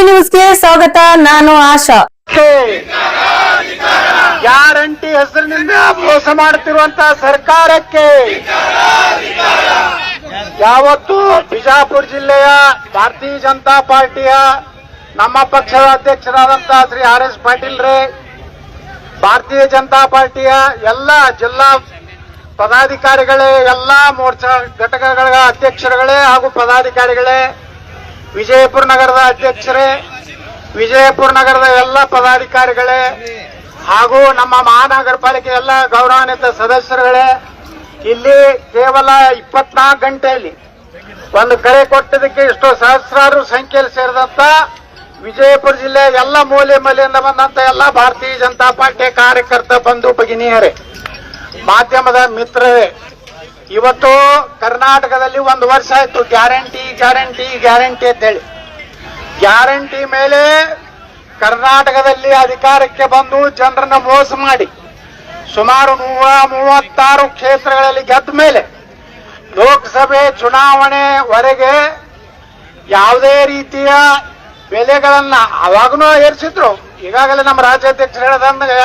TV ನ್ಯೂಸ್ಗೆ ಸ್ವಾಗತ. ನಾನು ಆಶಾ. ಗ್ಯಾರಂಟಿ ಹೆಸರಿನಿಂದ ಮೋಸ ಮಾಡುತ್ತಿರುವಂತಹ ಸರ್ಕಾರಕ್ಕೆ ಯಾವತ್ತು ಬಿಜಾಪುರ ಜಿಲ್ಲೆಯ ಭಾರತೀಯ ಜನತಾ ಪಾರ್ಟಿಯ ನಮ್ಮ ಪಕ್ಷದ ಅಧ್ಯಕ್ಷರಾದಂತಹ ಶ್ರೀ ಆರ್.ಎಸ್. ಪಾಟೀಲ್ ರೇ, ಭಾರತೀಯ ಜನತಾ ಪಾರ್ಟಿಯ ಎಲ್ಲ ಜಿಲ್ಲಾ ಪದಾಧಿಕಾರಿಗಳೇ, ಎಲ್ಲ ಮೋರ್ಚಾ ಘಟಕಗಳ ಅಧ್ಯಕ್ಷರುಗಳೇ ಹಾಗೂ ಪದಾಧಿಕಾರಿಗಳೇ, ವಿಜಯಪುರ ನಗರದ ಅಧ್ಯಕ್ಷರೇ, ವಿಜಯಪುರ ನಗರದ ಎಲ್ಲ ಪದಾಧಿಕಾರಿಗಳೇ ಹಾಗೂ ನಮ್ಮ ಮಹಾನಗರ ಪಾಲಿಕೆ ಎಲ್ಲ ಗೌರವಾನ್ವಿತ ಸದಸ್ಯರುಗಳೇ, ಇಲ್ಲಿ ಕೇವಲ 24 ಗಂಟೆಯಲ್ಲಿ ಒಂದು ಕರೆ ಕೊಟ್ಟದಕ್ಕೆ ಇಷ್ಟು ಸಹಸ್ರಾರು ಸಂಖ್ಯೆಯಲ್ಲಿ ಸೇರಿದಂತ ವಿಜಯಪುರ ಜಿಲ್ಲೆಯ ಎಲ್ಲ ಮೂಲೆ ಮೂಲೆಯಿಂದ ಬಂದಂತ ಎಲ್ಲ ಭಾರತೀಯ ಜನತಾ ಪಾರ್ಟಿಯ ಕಾರ್ಯಕರ್ತ ಬಂಧು ಭಗಿನಿಯರೇ, ಮಾಧ್ಯಮದ ಮಿತ್ರರೇ, ಇವತ್ತು ಕರ್ನಾಟಕದಲ್ಲಿ 1 ವರ್ಷ ಆಯ್ತು ಗ್ಯಾರಂಟಿ ಗ್ಯಾರಂಟಿ ಗ್ಯಾರಂಟಿ ಅಂತೇಳಿ. ಗ್ಯಾರಂಟಿ ಮೇಲೆ ಕರ್ನಾಟಕದಲ್ಲಿ ಅಧಿಕಾರಕ್ಕೆ ಬಂದು ಜನರನ್ನ ಮೋಸ ಮಾಡಿ ಸುಮಾರು 136 ಕ್ಷೇತ್ರಗಳಲ್ಲಿ ಗೆದ್ದ ಮೇಲೆ ಲೋಕಸಭೆ ಚುನಾವಣೆವರೆಗೆ ಯಾವುದೇ ರೀತಿಯ ಬೆಲೆಗಳನ್ನ ಅವಾಗನೂ ಏರಿಸಿದ್ರು. ಈಗಾಗಲೇ ನಮ್ಮ ರಾಜ್ಯಾಧ್ಯಕ್ಷರು ಹೇಳದಂಗೆ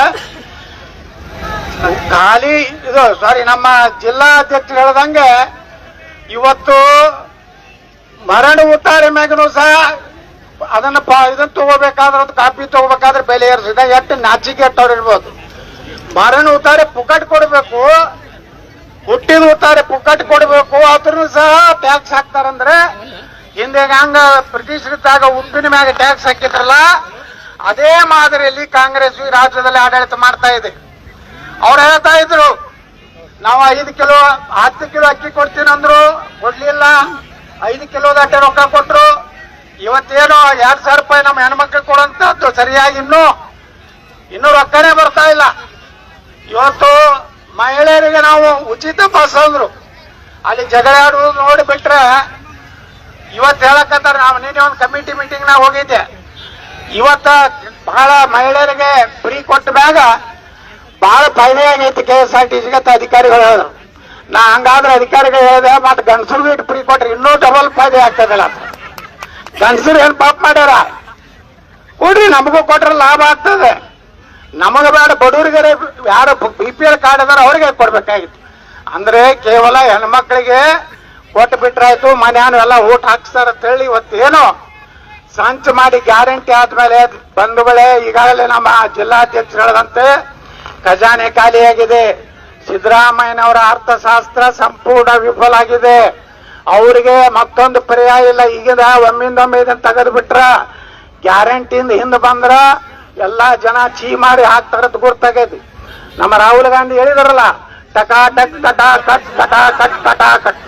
ಖಾಲಿ ನಮ್ಮ ಜಿಲ್ಲಾ ಅಧ್ಯಕ್ಷರು ಹೇಳದಂಗೆ ಇವತ್ತು ಮರಳು ಉತ್ತಾರೆ ಮ್ಯಾಗನೂ ಸಹ ಅದನ್ನ ತಗೋಬೇಕಾದ್ರೆ ಒಂದು ಕಾಪಿ ತಗೋಬೇಕಾದ್ರೆ ಬೆಲೆ ಏರಿಸಿದ ಎಷ್ಟು ನಾಚಿಕೆ ಇರ್ಬೋದು. ಮರಳು ಉತ್ತಾರೆ ಪುಕ್ಕಟ್ ಕೊಡಬೇಕು, ಹುಟ್ಟಿದ ಉತ್ತಾರೆ ಪುಕ್ಕಟ್ ಕೊಡಬೇಕು, ಅದ್ರೂ ಸಹ ಟ್ಯಾಕ್ಸ್ ಹಾಕ್ತಾರಂದ್ರೆ ಹಿಂದೆ ಹಂಗ ಪ್ರತಿಷ್ಠಿತಾಗ ಉಪ್ಪಿನ ಮ್ಯಾಗ ಟ್ಯಾಕ್ಸ್ ಹಾಕಿದ್ರಲ್ಲ ಅದೇ ಮಾದರಿಯಲ್ಲಿ ಕಾಂಗ್ರೆಸ್ ಈ ರಾಜ್ಯದಲ್ಲಿ ಆಡಳಿತ ಮಾಡ್ತಾ ಇದೆ. ಅವ್ರು ಹೇಳ್ತಾ ಇದ್ರು ನಾವು 5 ಕಿಲೋ 10 ಕಿಲೋ ಅಕ್ಕಿ ಕೊಡ್ತೀನಿ ಅಂದ್ರು, ಕೊಡ್ಲಿಲ್ಲ. 5 ಕಿಲೋದಟ್ಟೆ ರೊಕ್ಕ ಕೊಟ್ರು. ಇವತ್ತೇನು 2,000 ರೂಪಾಯಿ ನಮ್ಮ ಹೆಣ್ಮಕ್ಳು ಕೊಡುವಂತದ್ದು ಸರಿಯಾಗಿ ಇನ್ನೂ ರೊಕ್ಕನೇ ಬರ್ತಾ ಇಲ್ಲ. ಇವತ್ತು ಮಹಿಳೆಯರಿಗೆ ನಾವು ಉಚಿತ ಬಸ್ ಅಂದ್ರು, ಅಲ್ಲಿ ಜಗಳ ಆಡುವುದು ನೋಡಿಬಿಟ್ರೆ ಇವತ್ತು ಹೇಳಕತ್ತಾರ. ನಾವು ನಿನ್ನೆ ಒಂದು ಕಮಿಟಿ ಮೀಟಿಂಗ್ ನಾಗ ಹೋಗಿದ್ದೆ. ಇವತ್ತ ಬಹಳ ಮಹಿಳೆಯರಿಗೆ ಫ್ರೀ ಕೊಟ್ಟ ಮ್ಯಾಗ ಬಹಳ ಫಾಯ್ದೆ ಆಗೈತಿ KSRTCಗೆ ಅಧಿಕಾರಿಗಳು ಹೇಳಿದ್ರು. ನಾ ಹಂಗಾದ್ರೆ ಅಧಿಕಾರಿಗಳು ಹೇಳಿದೆ, ಮತ್ತೆ ಗಂಡಸರು ಇಟ್ಟು ಫ್ರೀ ಕೊಟ್ರೆ ಇನ್ನೂ ಡಬಲ್ ಫಾಯ್ದೆ ಆಗ್ತದಲ್ಲ. ಗಂಡಸರು ಏನ್ ಪಾಪ ಮಾಡ್ಯಾರ, ಕೊಡ್ರಿ, ನಮಗೂ ಕೊಟ್ರೆ ಲಾಭ ಆಗ್ತದೆ. ನಮಗ ಬೇಡ, ಬಡವರಿಗೆ ಯಾರು BPL ಕಾರ್ಡ್ ಅದಾರ ಅವ್ರಿಗೆ ಕೊಡ್ಬೇಕಾಗಿತ್ತು. ಅಂದ್ರೆ ಕೇವಲ ಹೆಣ್ಮಕ್ಳಿಗೆ ಕೊಟ್ಟು ಬಿಟ್ರಾಯ್ತು, ಮನ್ಯಾನು ಎಲ್ಲ ಊಟ ಹಾಕ್ಸ್ತಾರ ಅಂತೇಳಿ ಇವತ್ತೇನು ಸಂಚ ಮಾಡಿ ಗ್ಯಾರಂಟಿ ಆದ್ಮೇಲೆ ಬಂಧುಗಳೇ, ಈಗಾಗಲೇ ನಮ್ಮ ಜಿಲ್ಲಾಧ್ಯಕ್ಷರು ಹೇಳದಂತೆ ಖಜಾನೆ ಖಾಲಿಯಾಗಿದೆ. ಸಿದ್ದರಾಮಯ್ಯನವರ ಅರ್ಥಶಾಸ್ತ್ರ ಸಂಪೂರ್ಣ ವಿಫಲ ಆಗಿದೆ. ಅವರಿಗೆ ಮತ್ತೊಂದು ಪರ್ಯಾಯ ಇಲ್ಲ. ಈಗಿನ ಒಮ್ಮಿಂದೊಮ್ಮೆ ಇದನ್ನ ತೆಗೆದು ಬಿಟ್ರ ಗ್ಯಾರಂಟಿಯಿಂದ ಹಿಂದೆ ಬಂದ್ರ ಎಲ್ಲಾ ಜನ ಚೀ ಮಾಡಿ ಹಾಕ್ತಾರದ್ ಗುರ್ತಾಗೈತಿ. ನಮ್ಮ ರಾಹುಲ್ ಗಾಂಧಿ ಹೇಳಿದಾರಲ್ಲ, ಟಕಾ ಟಕ್ ಕಟಾ ಕಟ್ ಕಟಾ ಕಟ್ ಕಟಾ ಕಟ್.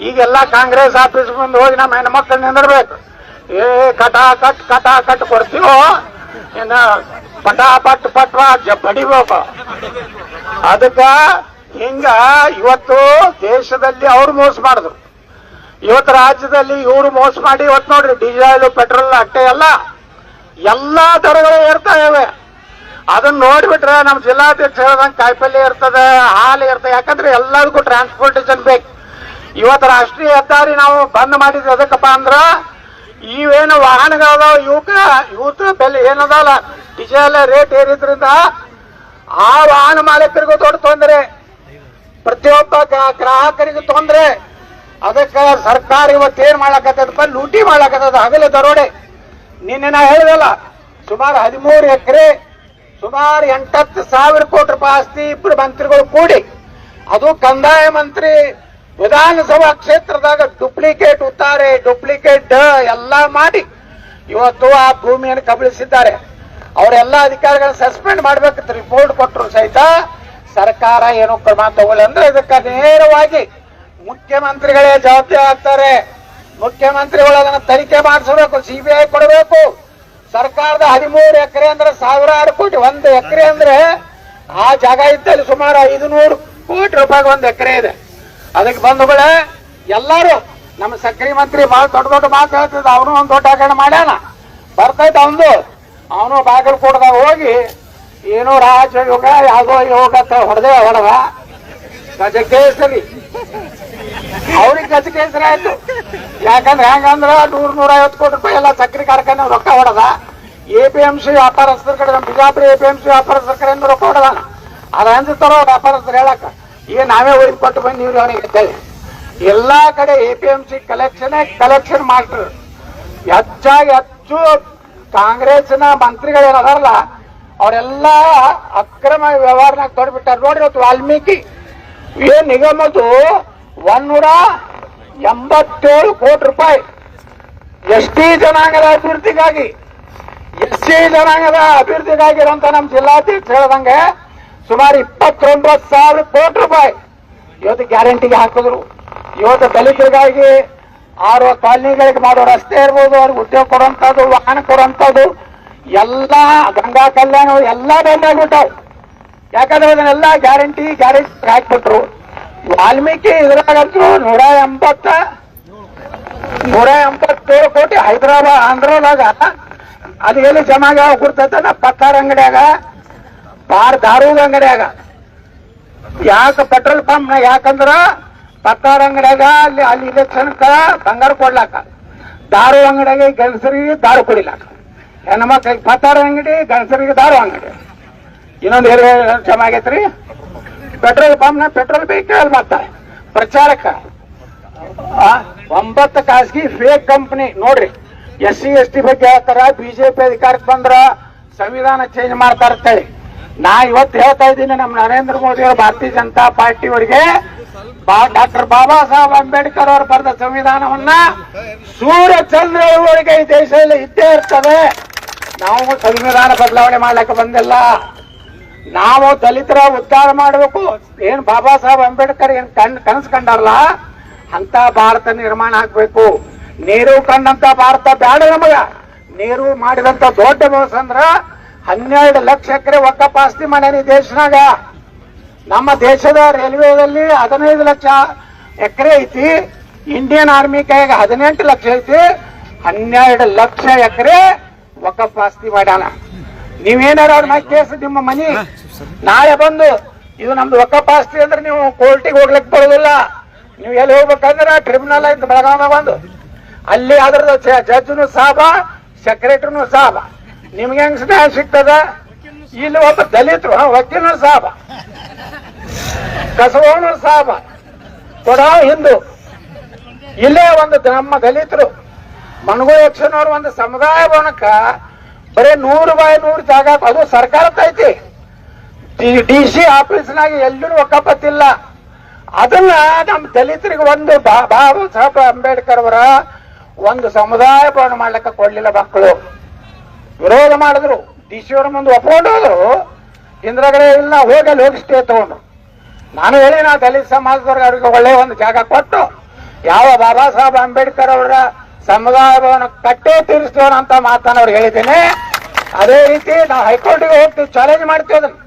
ಈಗೆಲ್ಲ ಕಾಂಗ್ರೆಸ್ ಆಫೀಸ್ ಮುಂದೆ ಹೋಗಿ ನಮ್ಮ ಹೆಣ್ಮಕ್ಳು ನಿಂದಿರ್ಬೇಕು. ಕಟಾ ಕಟ್ ಕೊಡ್ತೀವೋ ಇನ್ನ ಪಟಾ ಪಟ್ ಪಟ್ವಾ ಬಡಿಬೇಕು. ಅದಕ್ಕ ಹಿಂಗ ಇವತ್ತು ದೇಶದಲ್ಲಿ ಅವ್ರು ಮೋಸ ಮಾಡಿದ್ರು, ಇವತ್ತು ರಾಜ್ಯದಲ್ಲಿ ಇವರು ಮೋಸ ಮಾಡಿ ಇವತ್ತು ನೋಡ್ರಿ ಡೀಸೆಲ್ ಪೆಟ್ರೋಲ್ ಅಟ್ಟೆ ಎಲ್ಲಾ ದರಗಳು ಏರ್ತಾ ಇವೆ. ಅದನ್ನ ನೋಡ್ಬಿಟ್ರೆ ನಮ್ಮ ಜಿಲ್ಲಾಧ್ಯಕ್ಷ ಹೇಳ್ದಂಗೆ ಕಾಯಿಪಲ್ಯ ಇರ್ತದೆ, ಹಾಲು ಇರ್ತದೆ. ಯಾಕಂದ್ರೆ ಎಲ್ಲದಕ್ಕೂ ಟ್ರಾನ್ಸ್ಪೋರ್ಟೇಷನ್ ಬೇಕು. ಇವತ್ತು ರಾಷ್ಟ್ರೀಯ ಹೆದ್ದಾರಿ ನಾವು ಬಂದ್ ಮಾಡಿದ್ವಿ ಅದಕ್ಕಪ್ಪ ಅಂದ್ರ ಇವೇನು ವಾಹನಗಳದಾವ ಇವತ್ತು ಬೆಲೆ ಏನದಲ್ಲ ಡೀಸೆಲ್ ರೇಟ್ ಏರಿದ್ರಿಂದ ಆ ವಾಹನ ಮಾಲೀಕರಿಗೂ ದೊಡ್ಡ ತೊಂದರೆ, ಪ್ರತಿಯೊಬ್ಬ ಗ್ರಾಹಕರಿಗೂ ತೊಂದರೆ. ಅದಕ್ಕೆ ಸರ್ಕಾರ ಇವತ್ತೇನ್ ಮಾಡ್ಲಕತ್ತದಪ್ಪ, ಲೂಟಿ ಮಾಡ್ಲಕತ್ತದ, ಹಗಲು ದರೋಡೆ. ನಿನ್ನೆ ನಾ ಹೇಳಿದಲ್ಲ, ಸುಮಾರು 13 ಎಕರೆ ಸುಮಾರು 8-10 ಕೋಟಿ ರೂಪಾಯಿ ಆಸ್ತಿ ಇಬ್ಬರು ಮಂತ್ರಿಗಳು ಕೂಡಿ, ಅದು ಕಂದಾಯ ಮಂತ್ರಿ ವಿಧಾನಸಭಾ ಕ್ಷೇತ್ರದಾಗ ಡುಪ್ಲಿಕೇಟ್ ಉತ್ತಾರೆ, ಡುಪ್ಲಿಕೇಟ್ ಎಲ್ಲ ಮಾಡಿ ಇವತ್ತು ಆ ಭೂಮಿಯನ್ನು ಕಬಳಿಸಿದ್ದಾರೆ. ಅವರೆಲ್ಲ ಅಧಿಕಾರಿಗಳನ್ನ ಸಸ್ಪೆಂಡ್ ಮಾಡ್ಬೇಕಿತ್ತು. ರಿಪೋರ್ಟ್ ಕೊಟ್ಟರು ಸಹಿತ ಸರ್ಕಾರ ಏನು ಕ್ರಮ ತಗೊಳ್ಳಿ. ಅಂದ್ರೆ ಇದಕ್ಕೆ ನೇರವಾಗಿ ಮುಖ್ಯಮಂತ್ರಿಗಳೇ ಜವಾಬ್ದಾರಿ ಆಗ್ತಾರೆ. ಮುಖ್ಯಮಂತ್ರಿಗಳು ಅದನ್ನ ತನಿಖೆ ಮಾಡಿಸಬೇಕು, CBI ಕೊಡಬೇಕು. ಸರ್ಕಾರದ 13 ಎಕರೆ ಅಂದ್ರೆ ಸಾವಿರಾರು ಕೋಟಿ, 1 ಎಕರೆ ಅಂದ್ರೆ ಆ ಜಾಗ ಇದ್ದಲ್ಲಿ ಸುಮಾರು 500 ಕೋಟಿ ರೂಪಾಯಿ 1 ಎಕರೆ ಇದೆ. ಅದಕ್ಕೆ ಬಂಧುಗಳೇ, ಎಲ್ಲರೂ ನಮ್ಮ ಸಕ್ರಿ ಮಂತ್ರಿ ಬಹಳ ದೊಡ್ಡ ಮಾತು ಹೇಳ್ತಿದ್ದ, ಅವನು ಒಂದು ದೊಡ್ಡ ಹಗರಣ ಮಾಡ್ಯಾನ, ಬರ್ತೈತೆ ಅವನು ಬಾಗಲಕೋಟದಾಗ ಹೋಗಿ ಏನೋ ರಾಜಯೋಗ ಯಾವುದೋ ಯೋಗ ಹೊಡೆದ ಗಜಕೇಸರಿ, ಅವ್ರಿಗೆ ಗಜಕೇಸರಿ ಆಯ್ತು. ಯಾಕಂದ್ರೆ ಹೆಂಗಂದ್ರ 100-150 ಕೋಟಿ ರೂಪಾಯಿ ಎಲ್ಲ ಸಕ್ಕರೆ ಕಾರ್ಖಾನೆ ರೊಕ್ಕ ಹೊಡದ. APMC ವ್ಯಾಪಾರಸ್ಥರ ಕಡೆ, ನಮ್ಮ ಬಿಜಾಪುರ APMC ವ್ಯಾಪಾರಸ್ಥರ ಕಡೆಯಿಂದ ರೊಕ್ಕ ಹೊಡದಾನ. ಅದ ಅಂತಾರೋ ವ್ಯಾಪಾರಸ್ಥರು ಹೇಳಕ್ಕ, ಈಗ ನಾವೇ ಒಯ್ದು ಕೊಟ್ಟು ಬಂದೀವ್ರಿ ಅವನಿಗೆ ಅಂತೇಳಿ. ಎಲ್ಲಾ ಕಡೆ APMC ಕಲೆಕ್ಷನ್ ಮಾಸ್ಟರ್. ಹೆಚ್ಚಾಗಿ ಹೆಚ್ಚು ಕಾಂಗ್ರೆಸ್ನ ಮಂತ್ರಿಗಳೇನದಾರಲ್ಲ ಅವರೆಲ್ಲ ಅಕ್ರಮ ವ್ಯವಹಾರನಾಗ ತೊಡ್ಬಿಟ್ಟಾರ. ನೋಡಿ, ಇವತ್ತು ವಾಲ್ಮೀಕಿ ನಿಗಮದ್ದು 187 ಕೋಟಿ ರೂಪಾಯಿ ST ಜನಾಂಗದ ಅಭಿವೃದ್ಧಿಗಾಗಿ, SC ಜನಾಂಗದ ಅಭಿವೃದ್ಧಿಗಾಗಿರುವಂತ ನಮ್ಮ ಜಿಲ್ಲಾಧ್ಯಕ್ಷ ಹೇಳ್ದಂಗೆ ಸುಮಾರು 29,000 ಕೋಟಿ ರೂಪಾಯಿ ಇವತ್ತು ಗ್ಯಾರಂಟಿಗೆ ಹಾಕಿದ್ರು. ಇವತ್ತು ದಲಿತರಿಗಾಗಿ 6 ಕಾಲನಿಗಳಿಗೆ ಮಾಡೋ ರಸ್ತೆ ಇರ್ಬೋದು, ಅವ್ರಿಗೆ ಉದ್ಯೋಗ ಕೊಡುವಂಥದ್ದು, ವಾಹನ ಕೊಡುವಂಥದ್ದು ಎಲ್ಲ, ಗಂಗಾ ಕಲ್ಯಾಣ ಎಲ್ಲ ಬಂದಾಗ್ಬಿಟ್ಟಾವ್. ಯಾಕಂದ್ರೆ ಅದನ್ನೆಲ್ಲ ಗ್ಯಾರಂಟಿ ಹಾಕ್ಬಿಟ್ರು. ವಾಲ್ಮೀಕಿ ಇದ್ರಾಗಂತೂ 187 ಕೋಟಿ ಹೈದರಾಬಾದ್ ಆಂಧ್ರದಾಗ ಅದು ಎಲ್ಲಿ ಜಮಾಗ ಗುರ್ತೈತನ ಪತ್ತಾರ ಅಂಗಡಿಯಾಗ, ದಾರೂದ ಅಂಗಡಿಯಾಗ. ಯಾಕೆ ಪೆಟ್ರೋಲ್ ಪಂಪ್ ಯಾಕಂದ್ರ ಪತ್ತಾರ ಅಂಗಡಿಯಾಗ ಅಲ್ಲಿ ಇಲೆಕ್ಷನ್ಕ ಬಂಗಾರ ಕೊಡ್ಲಾಕ, ದಾರು ಅಂಗಡಿಯಾಗ ಗಂಡಸರಿಗೆ ದಾರು ಕುಡಿಲಾಕ, ಹೆಣ್ಮಕ್ಳಿಗೆ ಪತ್ತಾರ ಅಂಗಡಿ, ಗಂಡಸರಿಗೆ ದಾರು ಅಂಗಡಿ. ಇನ್ನೊಂದು ಜಮಾ ಆಗೈತ್ರಿ ಪೆಟ್ರೋಲ್ ಪಂಪ್ನ ಪೆಟ್ರೋಲ್ ವೆಹಿಕಲ್ ಮಾಡ್ತಾರೆ ಪ್ರಚಾರಕ್ಕ. 9 ಖಾಸಗಿ ಫೇಕ್ ಕಂಪನಿ ನೋಡ್ರಿ. SC ST ಬಗ್ಗೆ ಹೇಳ್ತಾರ, ಬಿಜೆಪಿ ಅಧಿಕಾರಕ್ಕೆ ಬಂದ್ರ ಸಂವಿಧಾನ ಚೇಂಜ್ ಮಾಡ್ತಾರ ಅಂತೇಳಿ. ನಾ ಇವತ್ತು ಹೇಳ್ತಾ ಇದ್ದೀನಿ, ನಮ್ಮ ನರೇಂದ್ರ ಮೋದಿ ಅವರು ಭಾರತೀಯ ಜನತಾ ಪಾರ್ಟಿ ಅವರಿಗೆ ಡಾಕ್ಟರ್ ಬಾಬಾ ಸಾಹೇಬ್ ಅಂಬೇಡ್ಕರ್ ಅವರು ಬರೆದ ಸಂವಿಧಾನವನ್ನ ಸೂರ್ಯ ಚಂದ್ರವರೆಗೆ ಈ ದೇಶದಲ್ಲಿ ಇದ್ದೇ ಇರ್ತದೆ. ನಾವು ಸಂವಿಧಾನ ಬದಲಾವಣೆ ಮಾಡ್ಲಿಕ್ಕೆ ಬಂದಿಲ್ಲ. ನಾವು ದಲಿತರ ಉದ್ಧಾರ ಮಾಡಬೇಕು. ಏನ್ ಬಾಬಾ ಸಾಹೇಬ್ ಅಂಬೇಡ್ಕರ್ ಏನ್ ಕನಸು ಕಂಡಾರಲ್ಲ ಅಂತ ಭಾರತ ನಿರ್ಮಾಣ ಆಗ್ಬೇಕು. ನೀರು ಕಂಡಂತ ಭಾರತ ಬೇಡ ನಮಗ. ನೀರು ಮಾಡಿದಂತ ದೊಡ್ಡ ಮೋಸ ಅಂದ್ರ 12 ಲಕ್ಷ ಎಕರೆ ವಕ್ಕಫ್ ಆಸ್ತಿ ಮಾಡ್ಯಾನ ಈ ದೇಶನಾಗ. ನಮ್ಮ ದೇಶದ ರೈಲ್ವೆದಲ್ಲಿ 15 ಲಕ್ಷ ಎಕರೆ ಐತಿ, ಇಂಡಿಯನ್ ಆರ್ಮಿ ಕೈಯಾಗ 18 ಲಕ್ಷ ಐತಿ. 12 ಲಕ್ಷ ಎಕರೆ ವಕ್ಕಫ್ ಆಸ್ತಿ ಮಾಡ್ಯಾನ. ನೀವೇನಾರ ಅವ್ರ ಮ್ಯಾಗ ಕೇಸ್, ನಿಮ್ಮ ಮನಿ ನಾಳೆ ಬಂದು ಇದು ನಮ್ದು ವಕ್ಕಫ್ ಆಸ್ತಿ ಅಂದ್ರೆ ನೀವು ಕೋರ್ಟಿಗೆ ಹೋಗ್ಲಿಕ್ಕೆ ಬರೋದಿಲ್ಲ. ನೀವು ಎಲ್ಲಿ ಹೋಗ್ಬೇಕಂದ್ರೆ ಟ್ರಿಬ್ಯುನಲ್ ಐತಿ ಬೆಳಗಾವ ಬಂದು, ಅಲ್ಲಿ ಅದ್ರದ್ದು ಜಡ್ಜ್ನು ಸಾಬ, ಸೆಕ್ರೆಟರಿನೂ ಸಾಬ. ನಿಮ್ಗೆ ಹೆಂಗ್ ನ್ಯಾಯ ಸಿಗ್ತದ? ಇಲ್ಲಿ ಒಬ್ಬ ದಲಿತರು ವಕೀಲನು ಸಾಬ, ಕಸವನು ಸಾಬ, ಕೊಡ ಹಿಂದೂ. ಇಲ್ಲೇ ಒಂದು ನಮ್ಮ ದಲಿತರು ಮನಗೋ ಯಕ್ಷನವ್ರು ಒಂದು ಸಮುದಾಯ ಭವನಕ್ಕ ಬರೀ 100/100 ಜಾಗ, ಅದು ಸರ್ಕಾರದ ಐತಿ. DC ಆಫೀಸ್ನಾಗ ಎಲ್ಲರೂ ಒಕ್ಕಪತ್ತಿಲ್ಲ. ಅದನ್ನ ನಮ್ಮ ದಲಿತರಿಗೆ ಒಂದು ಬಾಬಾ ಸಾಹೇಬ್ ಅಂಬೇಡ್ಕರ್ ಅವರ ಒಂದು ಸಮುದಾಯ ಭವನ ಮಾಡ್ಲಿಕ್ಕೆ ಕೊಡ್ಲಿಲ್ಲ. ಮಕ್ಕಳು ವಿರೋಧ ಮಾಡಿದ್ರು, DC ಅವರ ಮುಂದೆ ಒಪ್ಕೊಂಡು ಹೋದ್ರು. ಇಂದ್ರಗಡೆ ಇಲ್ಲ, ಹೋಗಿ ಸ್ಟೇ ತಗೊಂಡ್ರು. ನಾನು ಹೇಳಿ, ನಾ ದಲಿತ ಸಮಾಜದವ್ರಿಗೆ ಅವ್ರಿಗೆ ಒಳ್ಳೆ ಒಂದು ಜಾಗ ಕೊಟ್ಟು ಯಾವ ಬಾಬಾ ಸಾಹೇಬ್ ಅಂಬೇಡ್ಕರ್ ಅವರ ಸಮುದಾಯ ಭವನ ಕಟ್ಟೇ ತೀರಿಸ್ತೇವೆ ಅಂತ ಮಾತನ್ನ ಅವ್ರಿಗೆ ಹೇಳಿದ್ದೇನೆ. ಅದೇ ರೀತಿ ನಾವು ಹೈಕೋರ್ಟಿಗೆ ಹೋಗ್ತೀವಿ, ಚಾಲೆಂಜ್ ಮಾಡ್ತೀವಿ ಅದನ್ನ.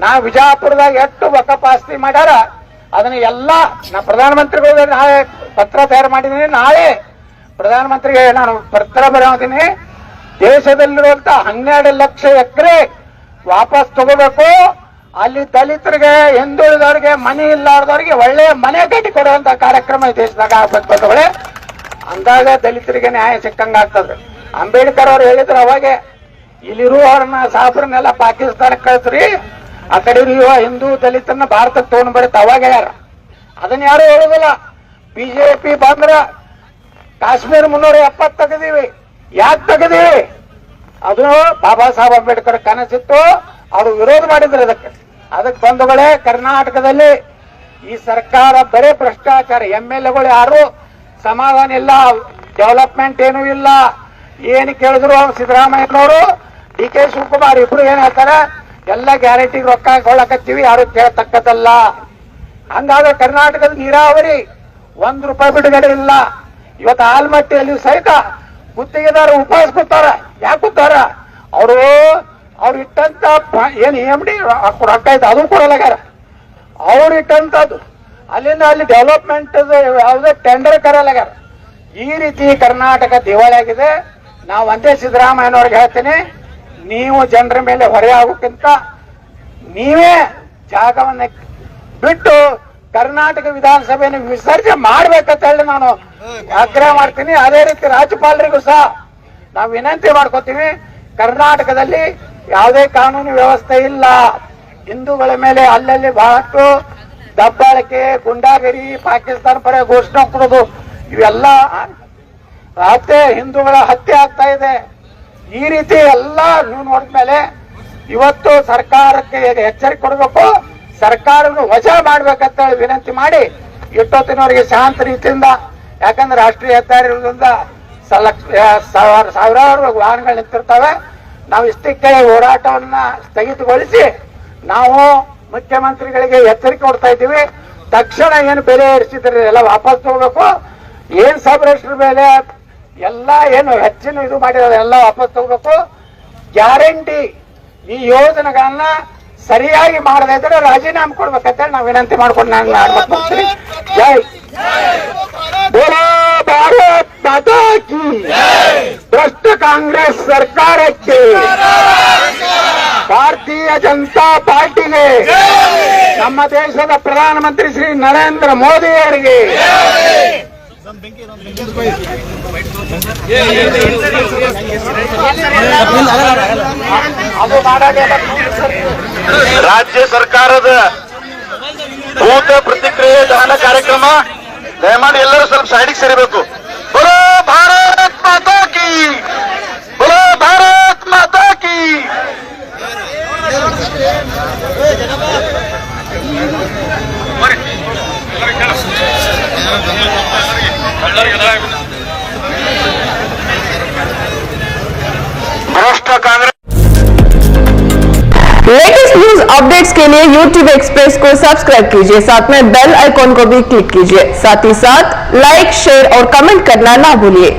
ನಾ ವಿಜಯಪುರದಾಗ ಎಷ್ಟು ವಕ್ಕಫ್ ಆಸ್ತಿ ಮಾಡ್ಯಾರ ಅದನ್ನ ಎಲ್ಲ ನಾ ಪ್ರಧಾನಮಂತ್ರಿಗಳಿಗೆ ನಾಳೆ ಪತ್ರ ತಯಾರು ಮಾಡಿದ್ದೀನಿ. ನಾಳೆ ಪ್ರಧಾನಮಂತ್ರಿಗೆ ನಾನು ಪತ್ರ ಬರೋತೀನಿ. ದೇಶದಲ್ಲಿರುವಂತ 12 ಲಕ್ಷ ಎಕರೆ ವಾಪಸ್ ತಗೋಬೇಕು. ಅಲ್ಲಿ ದಲಿತರಿಗೆ, ಹಿಂದುಳಿದವರಿಗೆ, ಮನೆ ಇಲ್ಲಾರ್ದವ್ರಿಗೆ ಒಳ್ಳೆಯ ಮನೆ ಕಟ್ಟಿ ಕೊಡುವಂತ ಕಾರ್ಯಕ್ರಮ ಈ ದೇಶದಾಗ ಆಗ್ಬೇಕು. ಅಂದಾಗ ದಲಿತರಿಗೆ ನ್ಯಾಯ ಸಿಕ್ಕಂಗ ಆಗ್ತದೆ. ಅಂಬೇಡ್ಕರ್ ಅವ್ರು ಹೇಳಿದ್ರು ಅವಾಗೆ, ಇಲ್ಲಿರುವವ್ರನ್ನ ಸಾಬ್ರನ್ನೆಲ್ಲ ಪಾಕಿಸ್ತಾನಕ್ಕೆ ಕಳಿಸ್ರಿ, ಆ ಕಡೆ ಇರುವ ಹಿಂದೂ ದಲಿತರನ್ನ ಭಾರತಕ್ಕೆ ತಗೊಂಡ್ ಬರುತ್ತೆ. ಅವಾಗ ಯಾರ ಅದನ್ನ ಯಾರು ಹೇಳುದಿಲ್ಲ. ಬಿಜೆಪಿ ಬಂದ್ರ ಕಾಶ್ಮೀರ 370 ತೆಗೆದೀವಿ. ಯಾಕೆ ತೆಗೆದೀವಿ? ಅದು ಬಾಬಾ ಸಾಹೇಬ್ ಅಂಬೇಡ್ಕರ್ ಕನಸಿತ್ತು, ಅವರು ವಿರೋಧ ಮಾಡಿದ್ರು. ಅದಕ್ಕೆ ಬಂಧುಗಳೇ, ಕರ್ನಾಟಕದಲ್ಲಿ ಈ ಸರ್ಕಾರ ಬರೇ ಭ್ರಷ್ಟಾಚಾರ. MLAಗಳು ಯಾರು ಸಮಾಧಾನ ಇಲ್ಲ, ಡೆವಲಪ್ಮೆಂಟ್ ಏನೂ ಇಲ್ಲ. ಏನು ಕೇಳಿದ್ರು ಸಿದ್ದರಾಮಯ್ಯನವರು, DK ಶಿವಕುಮಾರ್ ಇಬ್ರು ಏನ್ ಹೇಳ್ತಾರೆ, ಎಲ್ಲ ಗ್ಯಾರಂಟಿಗೆ ರೊಕ್ಕ ಕೊಳ್ಳಕತ್ತೀವಿ, ಯಾರು ಕೇಳತಕ್ಕದಲ್ಲ. ಹಂಗಾದ್ರೆ ಕರ್ನಾಟಕದ ನೀರಾವರಿ 1 ರೂಪಾಯಿ ಬಿಡುಗಡೆ ಇಲ್ಲ. ಇವತ್ತು ಆಲ್ಮಟ್ಟಿಯಲ್ಲಿ ಸಹಿತ ಗುತ್ತಿಗೆದಾರರು ಉಪವಾಸ ಕೂತಾರ. ಯಾಕೆ ಕೂತಾರ? ಅವ್ರು ಇಟ್ಟಂತ ಏನ್ MD ರೊಕ್ಕ ಐತೆ ಅದು ಕೊಡಲಾಗ್ಯಾರ. ಅವ್ರು ಇಟ್ಟಂತದ್ದು ಅಲ್ಲಿಂದ ಅಲ್ಲಿ ಡೆವಲಪ್ಮೆಂಟ್ ಯಾವುದೇ ಟೆಂಡರ್ ಕರೆಯಲಾಗ್ಯಾರ. ಈ ರೀತಿ ಕರ್ನಾಟಕ ದಿವಾಳಿ ಆಗಿದೆ. ನಾವು ಒಂದೇ ಸಿದ್ದರಾಮಯ್ಯನವ್ರಿಗೆ ಹೇಳ್ತೀನಿ, ನೀವು ಜನರ ಮೇಲೆ ಹೊರೆ ಆಗೋಕ್ಕಿಂತ ನೀವೇ ಜಾಗವನ್ನ ಬಿಟ್ಟು ಕರ್ನಾಟಕ ವಿಧಾನಸಭೆಯನ್ನು ವಿಸರ್ಜನೆ ಮಾಡ್ಬೇಕಂತ ಹೇಳಿ ನಾನು ಆಗ್ರಹ ಮಾಡ್ತೀನಿ. ಅದೇ ರೀತಿ ರಾಜ್ಯಪಾಲರಿಗೂ ಸಹ ನಾವು ವಿನಂತಿ ಮಾಡ್ಕೋತೀವಿ. ಕರ್ನಾಟಕದಲ್ಲಿ ಯಾವುದೇ ಕಾನೂನು ವ್ಯವಸ್ಥೆ ಇಲ್ಲ. ಹಿಂದೂಗಳ ಮೇಲೆ ಅಲ್ಲಲ್ಲಿ ಬಹಳಷ್ಟು ದಬ್ಬಾಳಿಕೆ, ಗುಂಡಾಗಿರಿ, ಪಾಕಿಸ್ತಾನ ಪರ ಘೋಷಣೆ ಕೊಡೋದು, ಇವೆಲ್ಲ ಹಿಂದೂಗಳ ಹತ್ಯೆ ಆಗ್ತಾ ಇದೆ. ಈ ರೀತಿ ಎಲ್ಲ ನೀವು ನೋಡಿದ್ಮೇಲೆ ಇವತ್ತು ಸರ್ಕಾರಕ್ಕೆ ಎಚ್ಚರಿಕೆ ಕೊಡಬೇಕು, ಸರ್ಕಾರವನ್ನು ವಜಾ ಮಾಡ್ಬೇಕಂತ ಹೇಳಿ ವಿನಂತಿ ಮಾಡಿ ಇಷ್ಟೊತ್ತಿನವರೆಗೆ ಶಾಂತ ರೀತಿಯಿಂದ, ಯಾಕಂದ್ರೆ ರಾಷ್ಟ್ರೀಯ ಹೆದ್ದಾರಿ ಇರೋದ್ರಿಂದ ಸಾವಿರಾರು ವಾಹನಗಳು ನಿಂತಿರ್ತವೆ. ನಾವು ಇಷ್ಟಕ್ಕೆ ಹೋರಾಟವನ್ನ ಸ್ಥಗಿತಗೊಳಿಸಿ ನಾವು ಮುಖ್ಯಮಂತ್ರಿಗಳಿಗೆ ಎಚ್ಚರಿಕೆ ಕೊಡ್ತಾ ಇದ್ದೀವಿ. ತಕ್ಷಣ ಏನು ಬೆಲೆ ಏರಿಸಿದ್ರೆ ಎಲ್ಲ ವಾಪಸ್ ತಗೋಬೇಕು. ಏನ್ ಸಬ್ರೇಷನ್ ಬೆಲೆ ಎಲ್ಲ ಏನು ಹೆಚ್ಚಿನ ಇದು ಮಾಡಿರೋದು ಎಲ್ಲ ವಾಪಸ್ ತಗೋಬೇಕು. ಗ್ಯಾರಂಟಿ ಈ ಯೋಜನೆಗಳನ್ನ ಸರಿಯಾಗಿ ಮಾಡದೇ ಇದ್ರೆ ರಾಜೀನಾಮೆ ಕೊಡ್ಬೇಕಂತ ನಾವು ವಿನಂತಿ ಮಾಡ್ಕೊಂಡು ನಾನು ಮುಗಿಸ್ತೀನಿ. ಜೈ ಬೋಲೋ ಭಾರತ್ ಮಾತಾ ಕಿ, ಭ್ರಷ್ಟ ಕಾಂಗ್ರೆಸ್ ಸರ್ಕಾರಕ್ಕೆ, ಭಾರತೀಯ ಜನತಾ ಪಾರ್ಟಿಗೆ, ನಮ್ಮ ದೇಶದ ಪ್ರಧಾನಮಂತ್ರಿ ಶ್ರೀ ನರೇಂದ್ರ ಮೋದಿ ಅವರಿಗೆ. ರಾಜ್ಯ ಸರ್ಕಾರದ ಭೂತ ಪ್ರತಿಕ್ರಿಯೆ ದಹನ ಕಾರ್ಯಕ್ರಮ ದಯಮಾಡಿ ಎಲ್ಲರೂ ಸ್ವಲ್ಪ ಸೈಡಿಗೆ ಸೇರಬೇಕು. ಬೋಲೋ ಭಾರತ್ ಮಾತಾ ಕಿ, ಬೋಲೋ ಭಾರತ್ ಮಾತಾ ಕಿ. भ्रष्ट कांग्रेस। लेटेस्ट न्यूज अपडेट्स के लिए YouTube एक्सप्रेस को सब्सक्राइब कीजिए, साथ में बेल आइकॉन को भी क्लिक कीजिए। साथ ही साथ लाइक, शेयर और कमेंट करना ना भूलिए।